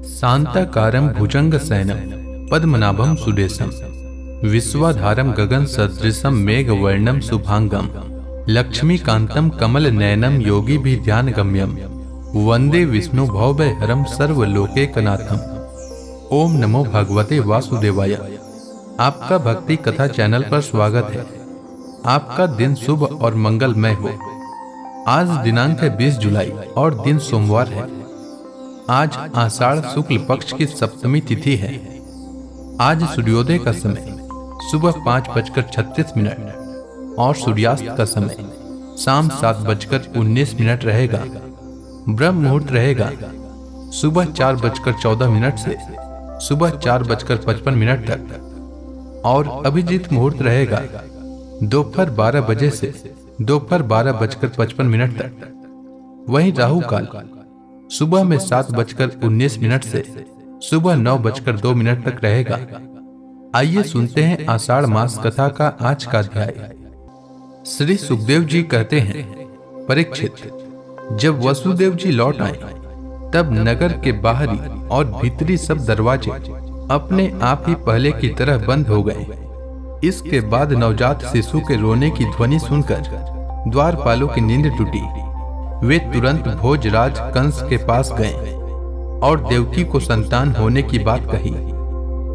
शांताकारं भुजंगशयनं पद्मनाभं सुरेशं विश्वाधारं गगनसदृशं मेघवर्णं शुभांगं लक्ष्मीकान्तं कमलनयनं योगिभिर्ध्यानगम्यं वंदे विष्णु भवभयहरं सर्वलोकैकनाथम्। ओम नमो भगवते वासुदेवाय। आपका भक्ति कथा चैनल पर स्वागत है। आपका दिन शुभ और मंगलमय हो। आज दिनांक है 20 जुलाई और दिन सोमवार है। आज आषाढ़ शुक्ल पक्ष की सप्तमी तिथि है। आज सूर्योदय का समय सुबह 5:36 और सूर्यास्त का समय शाम 7:19 रहेगा। ब्रह्म मुहूर्त रहेगा सुबह 4:14 से सुबह 4:55 तक और अभिजीत मुहूर्त रहेगा दोपहर 12 बजे से दोपहर 12:55 तक। वहीं राहु काल सुबह में 7:19 से सुबह 9:02 तक रहेगा। आइए सुनते हैं आषाढ़ मास कथा का आज का अध्याय। श्री सुखदेव जी कहते हैं, परीक्षित, जब वसुदेव जी लौट आए तब नगर के बाहरी और भीतरी सब दरवाजे अपने आप ही पहले की तरह बंद हो गए। इसके बाद नवजात शिशु के रोने की ध्वनि सुनकर द्वारपालों की नींद टूटी। वे तुरंत भोजराज कंस के पास गए और देवकी को संतान होने की बात कही।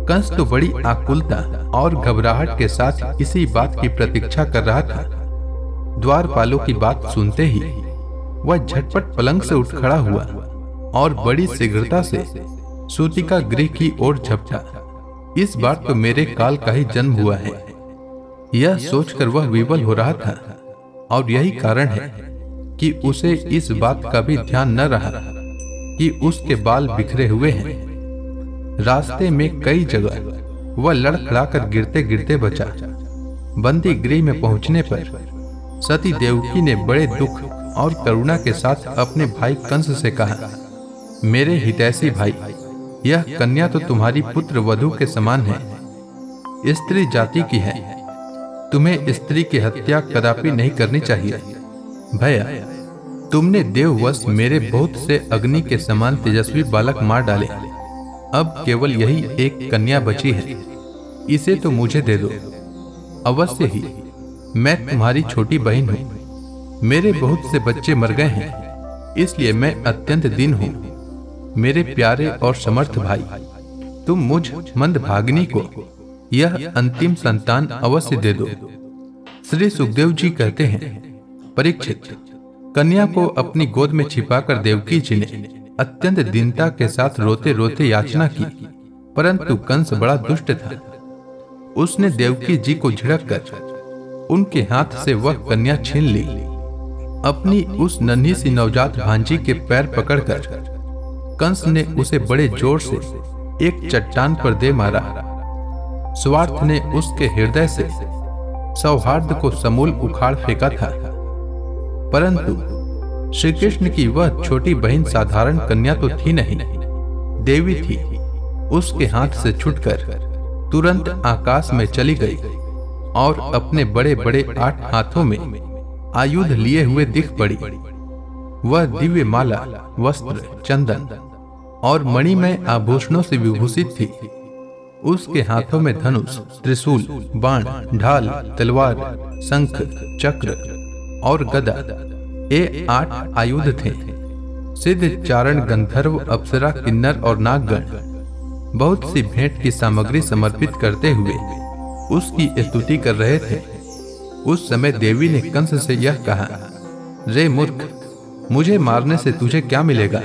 कंस तो बड़ी आकुलता और घबराहट के साथ इसी बात की प्रतीक्षा कर रहा था। द्वारपालों की बात सुनते ही वह झटपट पलंग से उठ खड़ा हुआ और बड़ी शीघ्रता से सूतिका गृह की ओर झपटा। इस बार तो मेरे काल का ही जन्म हुआ है, यह सोचकर वह विवल हो रहा था। और यही कारण है कि उसे इस बात का भी ध्यान न रहा कि उसके बाल बिखरे हुए हैं। रास्ते में कई जगह वह लड़खड़ाकर गिरते गिरते बचा। बंदी गृह में पहुंचने पर सती देवकी ने बड़े दुख और करुणा के साथ अपने भाई कंस से कहा, मेरे हितैषी भाई, यह कन्या तो तुम्हारी पुत्र वधू के समान है, स्त्री जाति की है। तुम्हें स्त्री की हत्या कदापि नहीं करनी चाहिए। भैया, तुमने देववश मेरे बहुत से अग्नि के समान तेजस्वी बालक मार डाले। अब केवल यही एक कन्या बची है, इसे तो मुझे दे दो। अवश्य ही, मैं तुम्हारी छोटी बहन हूँ। मेरे बहुत से बच्चे मर गए हैं, इसलिए मैं अत्यंत दीन हूँ। मेरे प्यारे और समर्थ भाई, तुम मुझ मंदभागिनी को यह अंतिम संतान अवश्य दे दो। श्री सुखदेव जी कहते हैं, परीक्षित, कन्या को अपनी गोद में छिपाकर देवकी जी ने अत्यंत दीनता के साथ रोते रोते याचना की, परंतु कंस बड़ा दुष्ट था। उसने देवकी जी को झिड़क कर उनके हाथ से वह कन्या छीन ली। अपनी उस नन्ही सी नवजात भांजी के पैर पकड़कर कंस ने उसे बड़े जोर से एक चट्टान पर दे मारा। स्वार्थ ने उसके हृदय से सौहार्द को समूल उखाड़ फेंका था। परंतु श्री कृष्ण की वह छोटी बहन साधारण कन्या तो थी नहीं, देवी थी। उसके हाथ से छूटकर तुरंत आकाश में चली गई और अपने बड़े बड़े 8 हाथों में आयुध लिए हुए दिख पड़ी। वह दिव्य माला, वस्त्र, चंदन और मणिमय आभूषणों से विभूषित थी। उसके हाथों में धनुष, त्रिशूल, बाण, ढाल, तलवार, शंख, चक्र और गदा, ये 8 आयुध थे। सिद्ध, चारण, गंधर्व, अप्सरा, किन्नर और नागगण बहुत सी भेंट की सामग्री समर्पित करते हुए उसकी स्तुति कर रहे थे। उस समय देवी ने कंस से यह कहा, रे मूर्ख, मुझे मारने से तुझे क्या मिलेगा?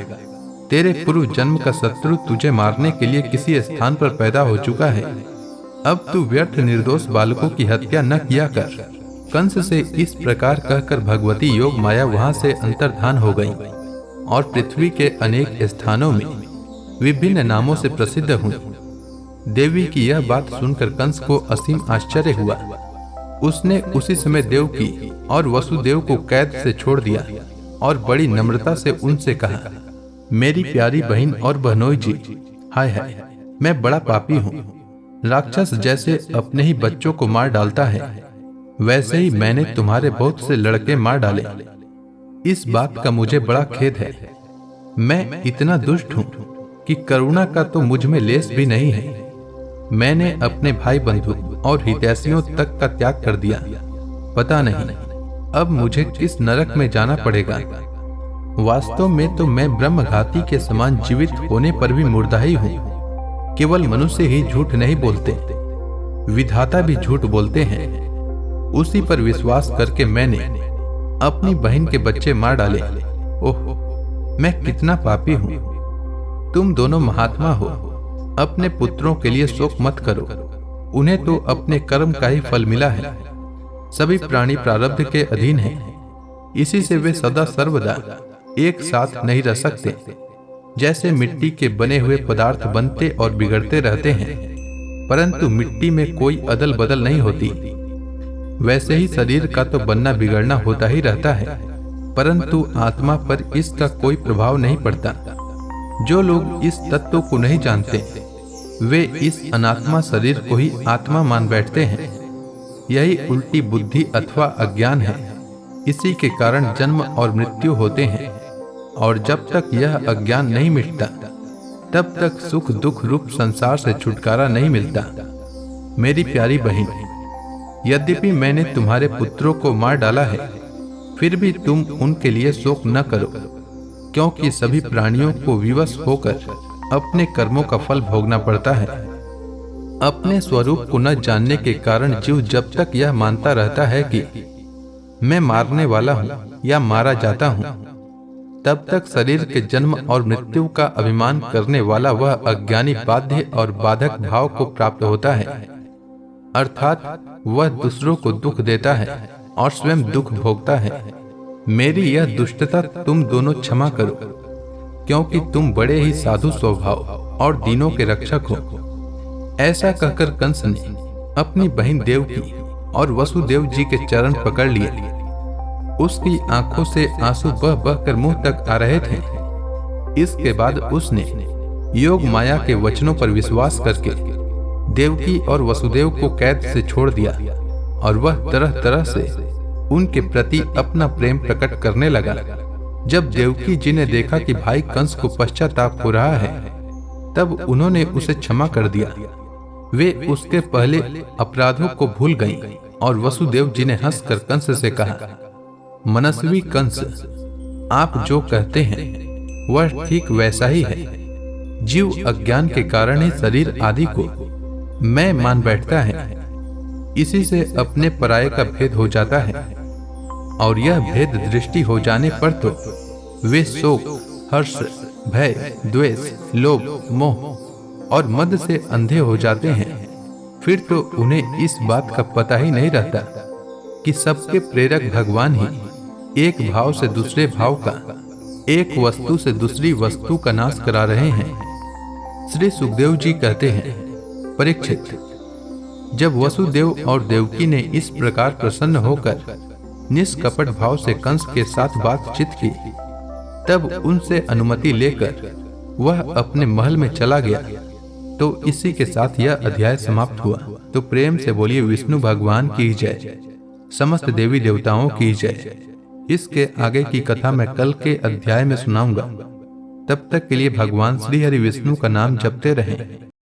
तेरे पूर्व जन्म का शत्रु तुझे मारने के लिए किसी स्थान पर पैदा हो चुका है। अब तू व्यर्थ निर्दोष बालकों की हत्या न किया कर। कंस से इस प्रकार कहकर भगवती योग माया वहां से अंतर्धान हो गई और पृथ्वी के अनेक स्थानों में विभिन्न नामों से प्रसिद्ध हुई। देवी की यह बात सुनकर कंस को असीम आश्चर्य हुआ। उसने उसी समय देवकी और वसुदेव को कैद से छोड़ दिया और बड़ी नम्रता से उनसे कहा, मेरी प्यारी बहन और बहनोई जी, हाय हाय, मैं बड़ा पापी हूँ। राक्षस जैसे अपने ही बच्चों को मार डालता है, वैसे ही मैंने तुम्हारे बहुत से लड़के मार डाले। इस बात का मुझे बड़ा खेद है। मैं इतना दुष्ट हूँ कि करुणा का तो मुझ में लेस भी नहीं है। मैंने अपने भाई बंधु और हितैषियों तक का त्याग कर दिया। पता नहीं अब मुझे किस नरक में जाना पड़ेगा। वास्तव में तो मैं ब्रह्मघाती के समान जीवित होने पर भी मुर्दा ही हूँ। केवल मनुष्य ही झूठ नहीं बोलते, विधाता भी झूठ बोलते हैं। उसी पर विश्वास करके मैंने अपनी बहन के बच्चे मार डाले। ओह, मैं कितना पापी हूँ। तुम दोनों महात्मा हो, अपने पुत्रों के लिए शोक मत करो। उन्हें तो अपने कर्म का ही फल मिला है। सभी प्राणी प्रारब्ध के अधीन हैं। इसी से वे सदा सर्वदा एक साथ नहीं रह सकते। जैसे मिट्टी के बने हुए पदार्थ बनते और बिगड़ते रहते हैं, परंतु मिट्टी में कोई अदल बदल नहीं होती, वैसे ही शरीर का तो बनना बिगड़ना होता ही रहता है, परंतु आत्मा पर इसका कोई प्रभाव नहीं पड़ता। जो लोग इस तत्व को नहीं जानते, वे इस अनात्मा शरीर को ही आत्मा मान बैठते हैं। यही उल्टी बुद्धि अथवा अज्ञान है। इसी के कारण जन्म और मृत्यु होते हैं, और जब तक यह अज्ञान नहीं मिटता, तब तक सुख दुख रूप संसार से छुटकारा नहीं मिलता। मेरी प्यारी बहन, यद्यपि मैंने तुम्हारे पुत्रों को मार डाला है, फिर भी तुम उनके लिए शोक न करो, क्योंकि सभी प्राणियों को विवश होकर अपने कर्मों का फल भोगना पड़ता है। अपने स्वरूप को न जानने के कारण जीव जब तक यह मानता रहता है कि मैं मारने वाला हूं या मारा जाता हूं, तब तक शरीर के जन्म और मृत्यु का अभिमान करने वाला वह अज्ञानी बाध्य और बाधक भाव को प्राप्त होता है। अर्थात वह दूसरों को दुख देता है और स्वयं दुख भोगता है। मेरी यह दुष्टता तुम दोनों क्षमा करो, क्योंकि तुम बड़े ही साधु स्वभाव और दीनों के रक्षक हो। ऐसा कहकर कंस ने अपनी बहन देवकी और वसुदेव जी के चरण पकड़ लिए। उसकी आंखों से आंसू बह बह कर मुंह तक आ रहे थे। इसके बाद उसने योग माया के वचनों पर विश्वास करके देवकी और वसुदेव को कैद से छोड़ दिया, और वह तरह तरह से उनके प्रति अपना प्रेम प्रकट करने लगा। जब देवकी जी ने देखा कि भाई कंस को पश्चाताप हो रहा है, तब उन्होंने उसे क्षमा कर दिया। वे उसके पहले अपराधों को भूल गईं, और वसुदेव जी ने हंसकर कंस से कहा, मनस्वी कंस, आप जो कहते हैं वह ठीक वैसा ही है। जीव अज्ञान के कारण ही शरीर आदि को मैं मान बैठता है। इसी से अपने पराये का भेद हो जाता है, और यह भेद दृष्टि हो जाने पर तो वे शोक, हर्ष, भय, द्वेष, लोभ, मोह और मद से अंधे हो जाते हैं। फिर तो उन्हें इस बात का पता ही नहीं रहता कि सबके प्रेरक भगवान ही एक भाव से दूसरे भाव का, एक वस्तु से दूसरी वस्तु का नाश करा रहे हैं। श्री सुखदेव जी कहते हैं, परीक्षित, जब वसुदेव और देवकी ने इस प्रकार प्रसन्न होकर निष्कपट भाव से कंस के साथ बातचीत की, तब उनसे अनुमति लेकर वह अपने महल में चला गया। तो इसी के साथ यह अध्याय समाप्त हुआ। तो प्रेम से बोलिए विष्णु भगवान की जय, समस्त देवी देवताओं की जय। इसके आगे की कथा मैं कल के अध्याय में सुनाऊंगा। तब तक के लिए भगवान श्री हरि विष्णु का नाम जपते रहें।